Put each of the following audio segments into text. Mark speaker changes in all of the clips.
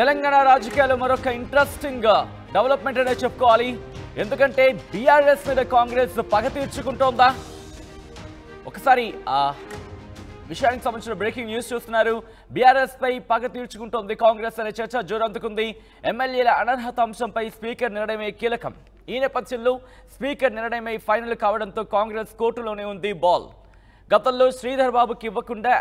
Speaker 1: తెలంగాణ రాజకీయాల్లో మరొక interesting development అనే చెప్పుకోవాలి. ఎందుకంటే బీఆర్ఎస్ మీద కాంగ్రెస్ పగ తీర్చుకుంటోందా? ఒకసారి ఆ విషయానికి సంబంధించిన బ్రేకింగ్ న్యూస్ చూస్తున్నారు. బీఆర్ఎస్ పై పగ తీర్చుకుంటోంది కాంగ్రెస్ అనే చర్చ జోరందుకుంది. ఎమ్మెల్యేల అనర్హత అంశంపై స్పీకర్ నిర్ణయమే కీలకం. ఈ నేపథ్యంలో స్పీకర్ నిర్ణయమై ఫైనల్ కావడంతో కాంగ్రెస్ కోర్టులోనే ఉంది బాల్. గతంలో శ్రీధర్ బాబుకి ఇవ్వకుండా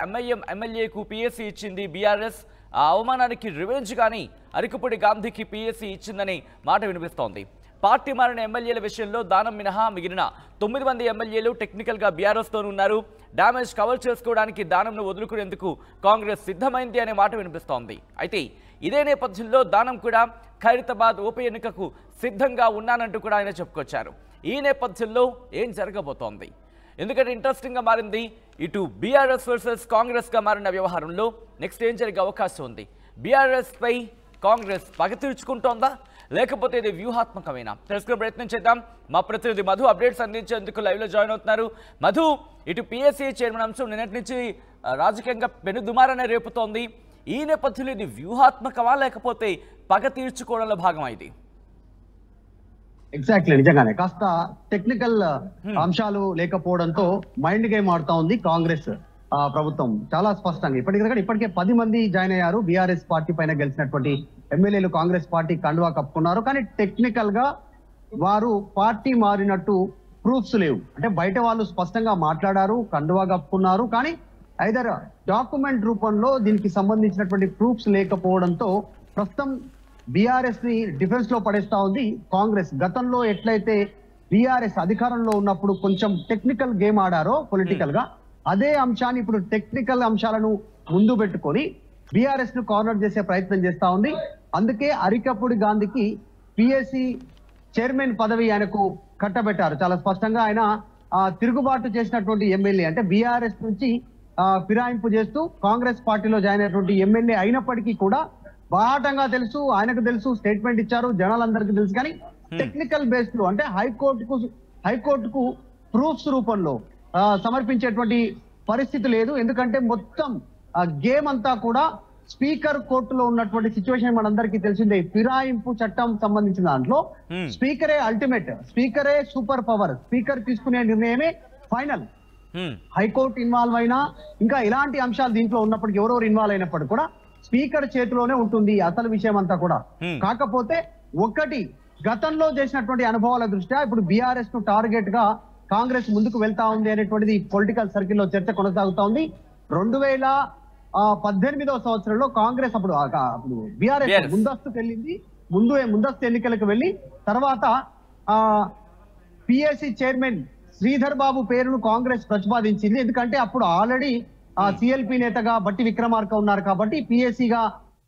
Speaker 1: ఎమ్మెల్యేకు పీఎస్సీ ఇచ్చింది బీఆర్ఎస్. ఆ అవమానానికి రివెంజ్ కానీ అరికపూడి గాంధీకి పీఎస్సీ ఇచ్చిందని మాట వినిపిస్తోంది. పార్టీ మారిన ఎమ్మెల్యేల విషయంలో దానం మినహా మిగిలిన 9 మంది ఎమ్మెల్యేలు టెక్నికల్గా బీఆర్ఎస్తోనే ఉన్నారు. డ్యామేజ్ కవర్ చేసుకోవడానికి దానంను వదులుకునేందుకు కాంగ్రెస్ సిద్ధమైంది అనే మాట వినిపిస్తోంది. అయితే ఇదే నేపథ్యంలో దానం కూడా ఖైరతాబాద్ ఉప ఎన్నికకు సిద్ధంగా ఉన్నానంటూ కూడా ఆయన చెప్పుకొచ్చారు. ఈ నేపథ్యంలో ఏం జరగబోతోంది? ఎందుకంటే ఇంట్రెస్టింగ్గా మారింది. ఇటు బీఆర్ఎస్ వర్సెస్ కాంగ్రెస్గా మారిన వ్యవహారంలో నెక్స్ట్ ఏం జరిగే అవకాశం ఉంది? బీఆర్ఎస్ పై కాంగ్రెస్ పగ తీర్చుకుంటోందా, లేకపోతే ఇది వ్యూహాత్మకమేనా? తెలుసుకునే ప్రయత్నం చేద్దాం. మా ప్రతినిధి మధు అప్డేట్స్ అందించేందుకు లైవ్లో జాయిన్ అవుతున్నారు. మధు, ఇటు పీఎస్సీ చైర్మన్ అంశం నిన్నటి నుంచి రాజకీయంగా పెనుదుమారనే రేపుతోంది. ఈ నేపథ్యంలో ఇది వ్యూహాత్మకమా, లేకపోతే పగ తీర్చుకోవడంలో భాగమా ఇది?
Speaker 2: ఎగ్జాక్ట్లీ, నిజంగానే కాస్త టెక్నికల్ అంశాలు లేకపోవడంతో మైండ్ గేమ్ ఆడుతా ఉంది కాంగ్రెస్ ప్రభుత్వం చాలా స్పష్టంగా. ఇప్పటికే 10 మంది జాయిన్ అయ్యారు. బీఆర్ఎస్ పార్టీ పైన గెలిచినటువంటి ఎమ్మెల్యేలు కాంగ్రెస్ పార్టీ కండువా కప్పుకున్నారు. కానీ టెక్నికల్ గా వారు పార్టీ మారినట్టు ప్రూఫ్స్ లేవు. అంటే బయట వాళ్ళు స్పష్టంగా మాట్లాడారు, కండువా కప్పుకున్నారు, కానీ ఐదర్ డాక్యుమెంట్ రూపంలో దీనికి సంబంధించినటువంటి ప్రూఫ్స్ లేకపోవడంతో ప్రస్తుతం బీఆర్ఎస్ ని డిఫెన్స్ లో పడేస్తా ఉంది కాంగ్రెస్. గతంలో ఎట్లయితే బీఆర్ఎస్ అధికారంలో ఉన్నప్పుడు కొంచెం టెక్నికల్ గేమ్ ఆడారో పొలిటికల్ గా, అదే అంశాన్ని ఇప్పుడు టెక్నికల్ అంశాలను ముందు పెట్టుకొని బీఆర్ఎస్ ను కార్నర్ చేసే ప్రయత్నం చేస్తా ఉంది. అందుకే అరికపూడి గాంధీకి పిఎస్సి చైర్మన్ పదవి ఆయనకు కట్టబెట్టారు. చాలా స్పష్టంగా ఆయన తిరుగుబాటు చేసినటువంటి ఎమ్మెల్యే, అంటే బీఆర్ఎస్ నుంచి ఫిరాయింపు చేస్తూ కాంగ్రెస్ పార్టీలో జాయిన్ అయినటువంటి ఎమ్మెల్యే అయినప్పటికీ కూడా బాటంగా తెలుసు, ఆయనకు తెలుసు, స్టేట్మెంట్ ఇచ్చారు, జనాలందరికీ తెలుసు. కానీ టెక్నికల్ బేస్ లో అంటే హైకోర్టుకు ప్రూఫ్స్ రూపంలో సమర్పించేటువంటి పరిస్థితి లేదు. ఎందుకంటే మొత్తం గేమ్ అంతా కూడా స్పీకర్ కోర్టులో ఉన్నటువంటి సిచ్యువేషన్ మనందరికీ తెలిసిందే. ఫిరాయింపు చట్టం సంబంధించిన దాంట్లో స్పీకరే అల్టిమేట్, స్పీకరే సూపర్ పవర్, స్పీకర్ తీసుకునే నిర్ణయమే ఫైనల్. హైకోర్టు ఇన్వాల్వ్ అయినా ఇంకా ఇలాంటి అంశాలు దీంట్లో ఉన్నప్పటికీ, ఎవరెవరు ఇన్వాల్వ్ అయినప్పటికీ కూడా స్పీకర్ చేతిలోనే ఉంటుంది అసలు విషయం అంతా కూడా. కాకపోతే ఒకటి, గతంలో చేసినటువంటి అనుభవాల దృష్ట్యా ఇప్పుడు బీఆర్ఎస్ ను టార్గెట్ గా కాంగ్రెస్ ముందుకు వెళ్తా ఉంది అనేటువంటిది పొలిటికల్ సర్కిల్లో చర్చ కొనసాగుతా ఉంది. 2018వ సంవత్సరంలో కాంగ్రెస్ అప్పుడు బీఆర్ఎస్ ముందస్తుకు వెళ్ళింది. ముందస్తు ఎన్నికలకు వెళ్ళి తర్వాత పిఎస్సి చైర్మన్ శ్రీధర్ బాబు పేరును కాంగ్రెస్ ప్రతిపాదించింది. ఎందుకంటే అప్పుడు ఆల్రెడీ సిఎల్పి నేతగా బట్టి విక్రమార్క ఉన్నారు కాబట్టి పిఎస్సిగా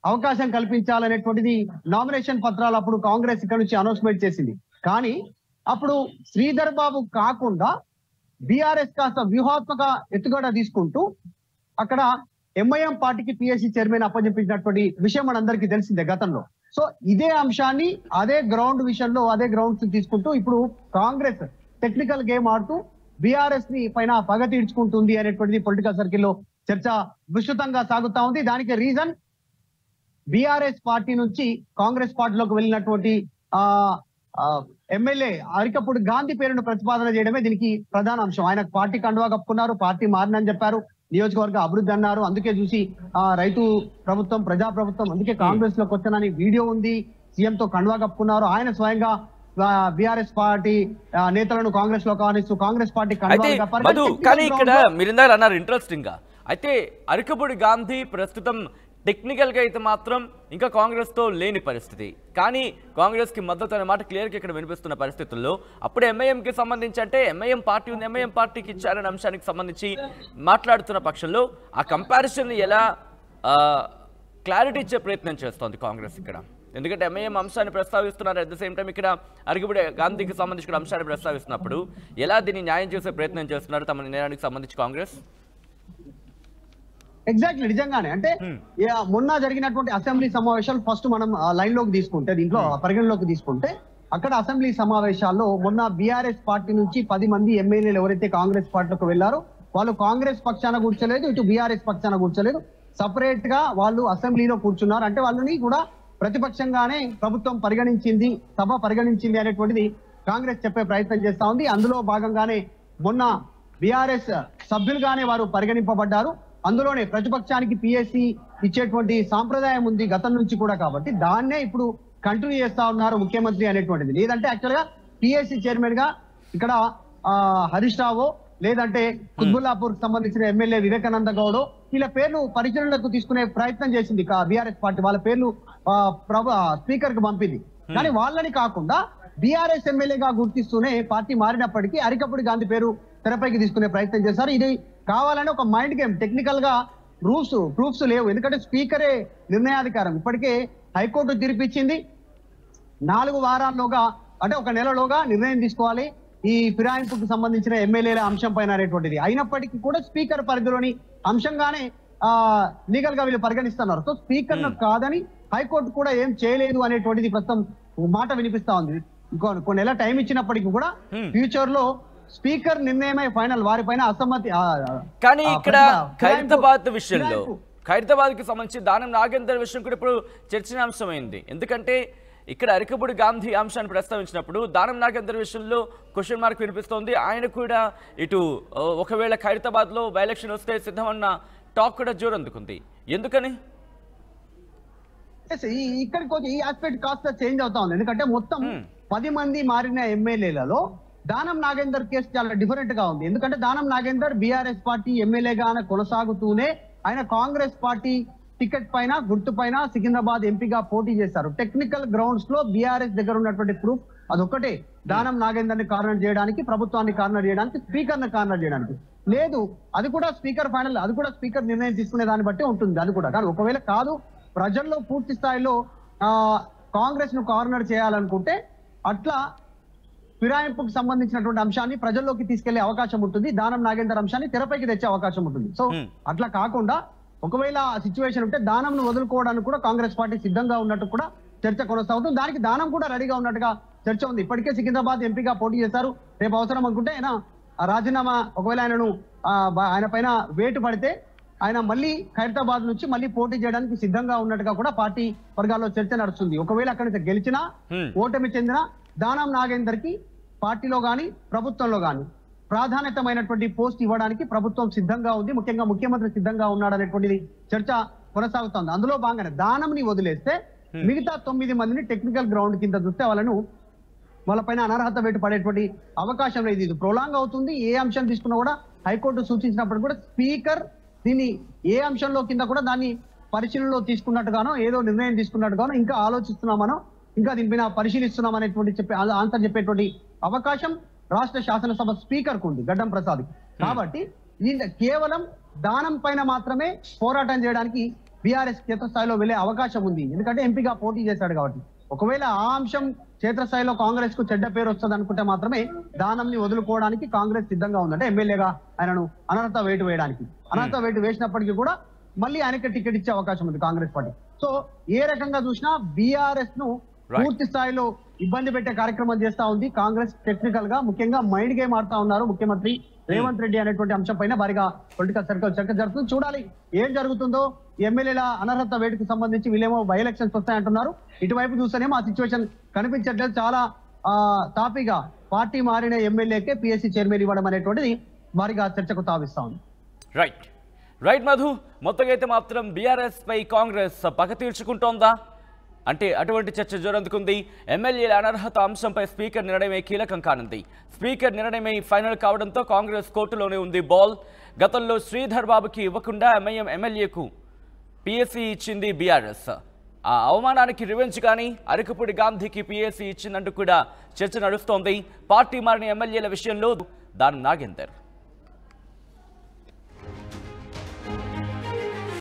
Speaker 2: అవకాశం కల్పించాలనేటువంటిది నామినేషన్ పత్రాలు అప్పుడు కాంగ్రెస్ ఇక్కడ నుంచి అనౌన్స్మెంట్ చేసింది. కానీ అప్పుడు శ్రీధర్ బాబు కాకుండా బీఆర్ఎస్ కాస్త వ్యూహాత్మక ఎత్తుగడ తీసుకుంటూ అక్కడ ఎంఐఎం పార్టీకి పిఎస్సి చైర్మన్ అప్పచెప్పించినటువంటి విషయం మనందరికీ తెలిసిందే గతంలో. సో ఇదే అంశాన్ని అదే గ్రౌండ్ విషయంలో అదే గ్రౌండ్స్ తీసుకుంటూ ఇప్పుడు కాంగ్రెస్ టెక్నికల్ గేమ్ ఆడుతూ బీఆర్ఎస్ ని పైన పగ తీర్చుకుంటుంది అనేటువంటిది పొలిటికల్ సర్కిల్లో చర్చ విస్తృతంగా సాగుతా ఉంది. దానికి రీజన్ బీఆర్ఎస్ పార్టీ నుంచి కాంగ్రెస్ పార్టీలోకి వెళ్ళినటువంటి ఎమ్మెల్యే అరికపూడి గాంధీ పేరును ప్రతిపాదన చేయడమే దీనికి ప్రధాన అంశం. ఆయన పార్టీ కండువా కప్పుకున్నారు, పార్టీ మారినని చెప్పారు, నియోజకవర్గ అభివృద్ధి అన్నారు. అందుకే చూసి రైతు ప్రభుత్వం, ప్రజా ప్రభుత్వం, అందుకే కాంగ్రెస్ లోకి వచ్చానని వీడియో ఉంది. సీఎం తో కండువా కప్పుకున్నారు. ఆయన స్వయంగా బీఆర్ఎస్ పార్టీ నేతలను కాంగ్రెస్ లో కానిస్తూ కాంగ్రెస్ పార్టీ
Speaker 1: కానీ ఇక్కడ మీరు ఇందాక అన్నారు ఇంట్రెస్టింగ్ గా. అయితే అరికపూడి గాంధీ ప్రస్తుతం టెక్నికల్ గా అయితే మాత్రం ఇంకా కాంగ్రెస్ తో లేని పరిస్థితి, కానీ కాంగ్రెస్ కి మద్దతు అనే మాట క్లియర్ గా ఇక్కడ వినిపిస్తున్న పరిస్థితుల్లో అప్పుడు ఎంఐఎంకి సంబంధించి, అంటే ఎంఐఎం పార్టీ ఉంది, ఎంఐఎం పార్టీకి ఇచ్చారనే అంశానికి సంబంధించి మాట్లాడుతున్న పక్షంలో ఆ కంపారిజన్ ఎలా క్లారిటీ ఇచ్చే ప్రయత్నం చేస్తోంది కాంగ్రెస్ ఇక్కడ? ఎందుకంటే ఎంఐఎం అంశాన్ని ప్రస్తావిస్తున్నారు, అట్ ద సేమ్ టైం ఇక్కడ అరికపూడి గాంధీకి సంబంధించిన అంశాన్ని ప్రస్తావిస్తున్నప్పుడు ఎలా దీన్ని న్యాయం చేసే ప్రయత్నం చేస్తున్నారు తమ నిర్ణయానికి సంబంధించి కాంగ్రెస్?
Speaker 2: ఎగ్జాక్ట్లీ, నిజంగానే. అంటే మొన్న జరిగినటువంటి అసెంబ్లీ సమావేశాలు ఫస్ట్ మనం లైన్ లోకి తీసుకుంటే, దీంట్లో పరిగణలోకి తీసుకుంటే, అక్కడ అసెంబ్లీ సమావేశాల్లో మొన్న బీఆర్ఎస్ పార్టీ నుంచి 10 మంది ఎమ్మెల్యేలు ఎవరైతే కాంగ్రెస్ పార్టీలోకి వెళ్లారో వాళ్ళు కాంగ్రెస్ పక్షాన కూర్చోలేదు, ఇటు బీఆర్ఎస్ పక్షాన కూర్చోలేదు. సపరేట్ గా వాళ్ళు అసెంబ్లీలో కూర్చున్నారు. అంటే వాళ్ళని కూడా ప్రతిపక్షంగానే ప్రభుత్వం పరిగణించింది, సభ పరిగణించింది అనేటువంటిది కాంగ్రెస్ చెప్పే ప్రయత్నం చేస్తా ఉంది. అందులో భాగంగానే మొన్న బీఆర్ఎస్ సభ్యులుగానే వారు పరిగణింపబడ్డారు. అందులోనే ప్రతిపక్షానికి పిఎస్సి ఇచ్చేటువంటి సాంప్రదాయం ఉంది గతం నుంచి కూడా, కాబట్టి దాన్నే ఇప్పుడు కంటిన్యూ చేస్తా ఉన్నారు ముఖ్యమంత్రి అనేటువంటిది. లేదంటే యాక్చువల్ గా పిఎస్సి చైర్మన్ గా ఇక్కడ హరీష్ రావు లేదంటే కుత్బుల్లాపూర్ సంబంధించిన ఎమ్మెల్యే వివేకానంద గౌడ్ వీళ్ళ పేర్లు పరిశీలనకు తీసుకునే ప్రయత్నం చేసింది బీఆర్ఎస్ పార్టీ. వాళ్ళ పేర్లు స్పీకర్ కు పంపింది. కానీ వాళ్ళని కాకుండా బీఆర్ఎస్ ఎమ్మెల్యేగా గుర్తిస్తూనే పార్టీ మారినప్పటికీ అరికపూడి గాంధీ పేరు తెరపైకి తీసుకునే ప్రయత్నం చేశారు. ఇది కావాలని ఒక మైండ్ గేమ్. టెక్నికల్ గా ప్రూఫ్స్ లేవు, ఎందుకంటే స్పీకరే నిర్ణయాధికారం. ఇప్పటికే హైకోర్టు తీర్పిచ్చింది 4 వారాల్లోగా అంటే 1 నెలలోగా నిర్ణయం తీసుకోవాలి ఈ ఫిరాయింపుకు సంబంధించిన ఎమ్మెల్యేల అంశం పైన అనేటువంటిది. అయినప్పటికీ కూడా స్పీకర్ పరిధిలోని అంశంగానే లీగల్ గా వీళ్ళు పరిగణిస్తున్నారు. సో స్పీకర్ కాదని హైకోర్టు కూడా ఏం చేయలేదు అనేటువంటిది ప్రస్తుతం మాట వినిపిస్తా ఉంది. కొన్ని నెలల టైం ఇచ్చినప్పటికీ కూడా ఫ్యూచర్ లో స్పీకర్ నిర్ణయమై ఫైనల్ వారిపైన అసమ్మతి.
Speaker 1: కానీ ఇక్కడ ఖైరతాబాద్ విషయంలో ఖైరతాబాద్ కి సంబంధించి దానం నాగేందర్ విషయం కూడా ఇప్పుడు చర్చనీయాంశమైంది. ఎందుకంటే ఇక్కడ అరికపూడి గాంధీ అంశాన్ని ప్రస్తావించినప్పుడు దానం నాగేందర్ విషయంలో క్వశ్చన్ మార్క్ వినిపిస్తోంది. ఆయన కూడా ఇటు ఒకవేళ ఖైరతాబాద్ లో బై ఎలక్షన్ వస్తే సిద్ధమన్న టాక్ కూడా జోరందుకుంది. ఎందుకని
Speaker 2: ఇక్కడికి వచ్చి ఈ ఆస్పెక్ట్ కాస్త చేంజ్ అవుతా ఉంది. ఎందుకంటే మొత్తం 10 మంది మారిన ఎమ్మెల్యేలలో దానం నాగేందర్ కేసు చాలా డిఫరెంట్ గా ఉంది. ఎందుకంటే దానం నాగేందర్ బీఆర్ఎస్ పార్టీ ఎమ్మెల్యేగా కొనసాగుతూనే ఆయన కాంగ్రెస్ పార్టీ టికెట్ పైన గుర్తు పైన సికింద్రాబాద్ ఎంపీగా పోటీ చేశారు. టెక్నికల్ గ్రౌండ్స్ లో బీఆర్ఎస్ దగ్గర ఉన్నటువంటి ప్రూఫ్ అదొక్కటే దానం నాగేందర్ ని కార్నర్ చేయడానికి, ప్రభుత్వాన్ని కార్నర్ చేయడానికి, స్పీకర్ ని కార్నర్ చేయడానికి లేదు. అది కూడా స్పీకర్ ఫైనల్, అది కూడా స్పీకర్ నిర్ణయం తీసుకునే దాన్ని బట్టి ఉంటుంది. అది కూడా కానీ ఒకవేళ కాదు ప్రజల్లో పూర్తి స్థాయిలో కాంగ్రెస్ ను కార్నర్ చేయాలనుకుంటే అట్లా ఫిరాయింపుకు సంబంధించినటువంటి అంశాన్ని ప్రజల్లోకి తీసుకెళ్లే అవకాశం ఉంటుంది. దానం నాగేందర్ అంశాన్ని తెరపైకి తెచ్చే అవకాశం ఉంటుంది. సో అట్లా కాకుండా ఒకవేళ ఆ సిచ్యువేషన్ ఉంటే దానంను వదులుకోవడానికి కూడా కాంగ్రెస్ పార్టీ సిద్ధంగా ఉన్నట్టు కూడా చర్చ కొనసాగుతుంది. దానికి దానం కూడా రెడీగా ఉన్నట్టుగా చర్చ ఉంది. ఇప్పటికే సికింద్రాబాద్ ఎంపీగా పోటీ చేశారు. రేపు అవసరం అనుకుంటే ఆయన రాజీనామా, ఒకవేళ ఆయన పైన వేటు పడితే ఆయన మళ్ళీ ఖైరతాబాద్ నుంచి మళ్ళీ పోటీ చేయడానికి సిద్ధంగా ఉన్నట్టుగా కూడా పార్టీ వర్గాల్లో చర్చ నడుస్తుంది. ఒకవేళ అక్కడి నుంచి గెలిచినా ఓటమి చెందిన దానం నాగేందర్ కి పార్టీలో గాని ప్రభుత్వంలో గాని ప్రాధాన్యతమైనటువంటి పోస్ట్ ఇవ్వడానికి ప్రభుత్వం సిద్ధంగా ఉంది. ముఖ్యంగా ముఖ్యమంత్రి సిద్ధంగా ఉన్నాడు అనేటువంటిది చర్చ కొనసాగుతోంది. అందులో భాగంగానే దానంని వదిలేస్తే మిగతా 9 మందిని టెక్నికల్ గ్రౌండ్ కింద చూస్తే వాళ్ళపైన అనర్హత వేటు పడేటువంటి అవకాశం లేదు. ఇది ప్రొలాంగ్ అవుతుంది. ఏ అంశం తీసుకున్నా కూడా హైకోర్టు సూచించినప్పుడు కూడా స్పీకర్ దీన్ని ఏ అంశంలో కింద కూడా దాన్ని పరిశీలనలో తీసుకున్నట్టుగానో ఏదో నిర్ణయం తీసుకున్నట్టుగానో ఇంకా ఆలోచిస్తున్నామనో ఇంకా దీనిపైన పరిశీలిస్తున్నాం అనేటువంటి ఆన్సర్ చెప్పేటువంటి అవకాశం రాష్ట్ర శాసనసభ స్పీకర్ కు ఉంది, గడ్డం ప్రసాద్. కాబట్టి కేవలం దానం పైన మాత్రమే పోరాటం చేయడానికి బీఆర్ఎస్ క్షేత్రస్థాయిలో వెళ్లే అవకాశం ఉంది. ఎందుకంటే ఎంపీగా పోటీ చేశాడు కాబట్టి. ఒకవేళ ఆ అంశం క్షేత్రస్థాయిలో కాంగ్రెస్ కు చెడ్డ పేరు వస్తుంది అనుకుంటే మాత్రమే దానంని వదులుకోవడానికి కాంగ్రెస్ సిద్ధంగా ఉందంటే ఎమ్మెల్యేగా ఆయనను అనర్హత వేటు వేయడానికి. అనర్హత వేటు వేసినప్పటికీ కూడా మళ్ళీ ఆయనకి టికెట్ ఇచ్చే అవకాశం ఉంది కాంగ్రెస్ పార్టీ. సో ఏ రకంగా చూసినా బీఆర్ఎస్ ను పూర్తి స్థాయిలో ఇబ్బంది పెట్టే కార్యక్రమం చేస్తా ఉంది కాంగ్రెస్. టెక్నికల్ గా ముఖ్యంగా మైండ్ గేమ్ ఆడుతా ఉన్నారు ముఖ్యమంత్రి రేవంత్ రెడ్డి అనేటువంటి అంశం పైన భారీగా పొలిటికల్ సర్కిల్ చర్చ జరుగుతుంది. చూడాలి ఏం జరుగుతుందో. ఎమ్మెల్యేల అనర్హత వేటుకు సంబంధించి వీళ్ళేమో బై ఎలక్షన్స్ వస్తాయంటున్నారు. ఇటువైపు చూస్తేనేమో ఆ సిచ్యువేషన్ కనిపించట్లేదు. చాలా తాపీగా పార్టీ మారిన ఎమ్మెల్యేకే పిఎస్సి చైర్మన్ ఇవ్వడం అనేటువంటిది భారీగా చర్చకు తావిస్తా ఉంది.
Speaker 1: రైట్ మధు, మొత్తంగా అయితే మాత్రం బీఆర్ఎస్ పై కాంగ్రెస్ పగ తీర్చుకుంటోందా అంటే అటువంటి చర్చ జోరందుకుంది. ఎమ్మెల్యేల అనర్హత అంశంపై స్పీకర్ నిర్ణయమే కీలకం కానుంది. స్పీకర్ నిర్ణయమే ఫైనల్ కావడంతో కాంగ్రెస్ కోర్టులోనే ఉంది బాల్. గతంలో శ్రీధర్ బాబుకి ఇవ్వకుండా ఎంఐఎం ఎమ్మెల్యేకు పిఎస్సి ఇచ్చింది బీఆర్ఎస్. ఆ అవమానానికి రివెంజ్ కానీ అరికపూడి గాంధీకి పిఎస్సి ఇచ్చిందంటూ కూడా చర్చ నడుస్తోంది. పార్టీ మారిన ఎమ్మెల్యేల విషయంలో దానం నాగేందర్